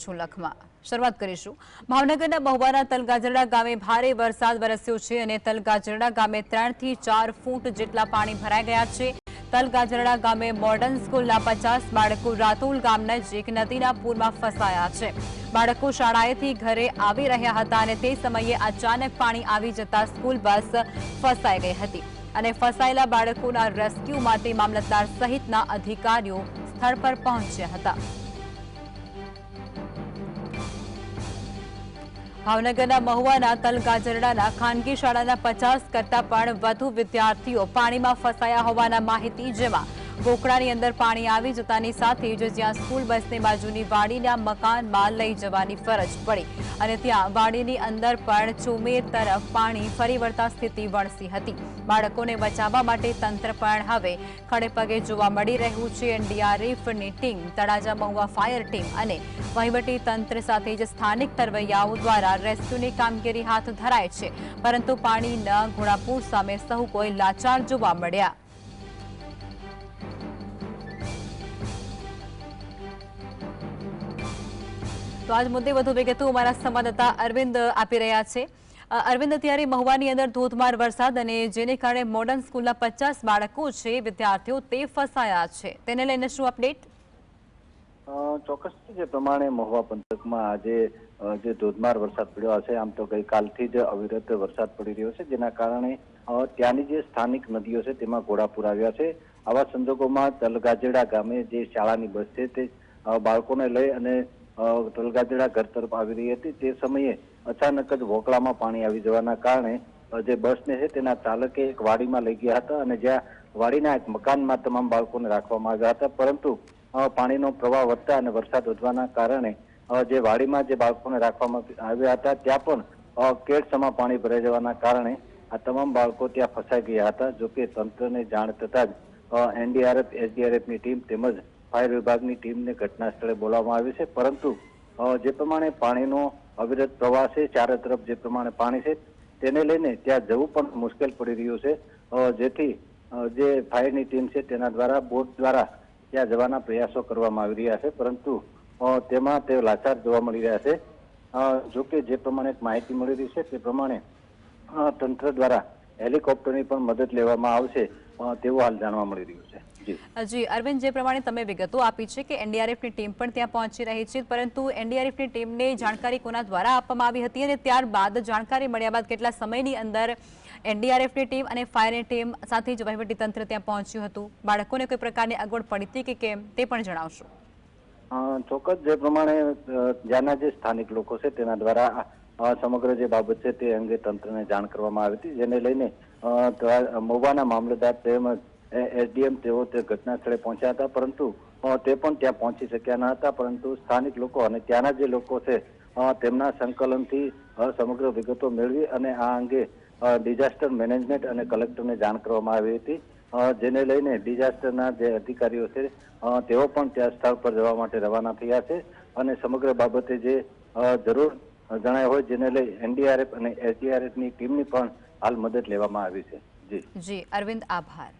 શરૂઆત કરીશું ભાવનગરના મહુવાના તલગાજરડા ગામે ભારે વરસાદ વરસ્યો છે અને તલગાજરડા ગામે 3 થી 4 ફૂટ જેટલા પાણી ભરાઈ ગયા છે। તલગાજરડા ગામે મોડર્ન સ્કૂલના 50 બાળકો રાતુલ ગામ નજીક નદીના પૂરમાં ફસાયા છે। બાળકો શાળાએથી ઘરે આવી રહ્યા હતા અને તે સમયે અચાનક પાણી આવી જતા સ્કૂલ બસ ફસાઈ ગઈ હતી અને ફસાયેલા બાળકોના રેસ્ક્યુ માટે મામલતદાર સહિતના અધિકારીઓ સ્થળ પર પહોંચ્યા હતા। ભાવનગરના મહુવાના તલગાજરડાના ખાનગી શાળાના 50 કરતા પણ વધુ વિદ્યાર્થીઓ પાણીમાં ફસાયા હોવાના માહિતી, જેમાં બોકડાની અંદર પાણી આવી જતાની સાથે જ જ્યાં સ્કૂલ બસને બાજુની વાડીના મકાનમાં લઈ જવાની ફરજ પડી અને ત્યાં વાડીની અંદર પણ ચોમેર તરફ પાણી ફરી વળતા સ્થિતિ વણસી હતી। બાળકોને બચાવવા માટે તંત્ર પણ હવે ખડેપગે જોવા મળી રહ્યું છે। એનડીઆરએફની team, Talaja Mahuva fire team અને વહીવટી તંત્ર સાથે જ સ્થાનિક તરવૈયાઓ દ્વારા રેસ્ક્યુની કામગીરી હાથ ધરાય છે, પરંતુ પાણીના ઘોડાપૂર સામે સહુ કોઈ લાચાર જોવા મળ્યા। તો આજ મુદ્દે વધુ વિગતો અમારા સંવાદદાતા અરવિંદ આપી રહ્યા છે। અરવિંદ, અત્યારે મહુવાની અંદર ધોધમાર વરસાદ અને જેને કારણે મોડર્ન સ્કૂલના 50 બાળકો છે, વિદ્યાર્થીઓ તે ફસાયા છે, તેને લઈને શું અપડેટ? ચોક્કસ જે પ્રમાણે મહુવા પંથકમાં આજે જે ધોધમાર વરસાદ પડ્યો હશે, આમ તો ગઈકાલથી જ અવિરત વરસાદ પડી રહ્યો છે, જેના કારણે ત્યાંની જે સ્થાનિક નદીઓ છે તેમાં ઘોડાપૂર આવ્યા છે। આવા સંજોગોમાં તલગાજરડા ગામે જે શાળાની બસ છે તે બાળકોને લઈ અને તલગાજરડા ઘર તરફ આવી રહી હતી। તે સમયે અચાનક જ વોકળામાં પાણી આવી જવાના કારણે જે બસને છે તેના ચાલકે એક વાડીમાં લઈ ગયા હતા અને જ્યાં વાડીના એક મકાનમાં તમામ બાળકોને રાખવામાં આવ્યા હતા, પરંતુ પાણીનો પ્રવાહ વધતા અને વરસાદ વધવાના કારણે જે વાડીમાં જે બાળકોને રાખવામાં આવ્યા હતા ત્યાં પણ કેડસમાં પાણી ભરાઈ જવાના કારણે આ તમામ બાળકો ત્યાં ફસાઈ ગયા હતા। જોકે તંત્રને જાણ થતા જ એનડીઆરએફ, એસડીઆરએફની ટીમ તેમજ ફાયર વિભાગની ટીમને ઘટના સ્થળે બોલાવવામાં આવી છે, પરંતુ જે પ્રમાણે પાણીનો અવિરત પ્રવાહ છે, ચારે તરફ જે પ્રમાણે પાણી છે તેને લઈને ત્યાં જવું પણ મુશ્કેલ પડી રહ્યું છે, જેથી જે ફાયરની ટીમ છે તેના દ્વારા બોટ દ્વારા ત્યાં જવાના પ્રયાસો કરવામાં આવી રહ્યા છે, પરંતુ તેમાં તે લાચાર જોવા મળી રહ્યા છે। જોકે જે પ્રમાણે માહિતી મળી રહી છે તે પ્રમાણે તંત્ર દ્વારા હેલિકોપ્ટરની પણ મદદ લેવામાં આવશે તેવું હાલ જાણવા મળી રહ્યું છે। જી અરવિંદ, જે પ્રમાણે તમે વિગતો આપી છે કે એનડીઆરએફની ટીમ પણ ત્યાં પહોંચી રહી છે, પરંતુ એનડીઆરએફની ટીમને જાણકારી કોના દ્વારા આપવામાં આવી હતી અને ત્યારબાદ જાણકારી મળ્યા બાદ કેટલા સમયની અંદર એનડીઆરએફની ટીમ અને ફાયરની ટીમ સાથે જ વહીવટી તંત્ર ત્યાં પહોંચ્યું હતું? બાળકોને કોઈ પ્રકારની અગવડ પડી હતી કે કેમ, તે પણ જણાવશો? ચોક્કસ જે પ્રમાણે જ્યાંના જે સ્થાનિક લોકો છે તેના દ્વારા સમગ્ર જે બાબત છે તે અંગે તંત્રને જાણ કરવામાં આવી હતી, જેને લઈને મહુવાના મામલતદાર તેમજ એસડીએમ તેઓ તે ઘટના સ્થળે પહોંચ્યા હતા, પરંતુ તે પણ ત્યાં પહોંચી શક્યા ન હતા। પરંતુ સ્થાનિક લોકો અને ત્યાંના જે લોકો છે તેમના સંકલનથી સમગ્ર વિગતો મેળવી અને આ અંગે ડિઝાસ્ટર મેનેજમેન્ટ અને કલેક્ટરને જાણ કરવામાં આવી હતી, જેને લઈને ડિઝાસ્ટરના જે અધિકારીઓ છે તેઓ પણ ત્યાં સ્થળ પર જવા માટે રવાના થયા છે અને સમગ્ર બાબતે જે જરૂર જણાય હોય જેને લઈ એનડીઆરએફ અને એસડીઆરએફની ટીમની પણ હાલ મદદ લેવામાં આવી છે। જી અરવિંદ, આભાર।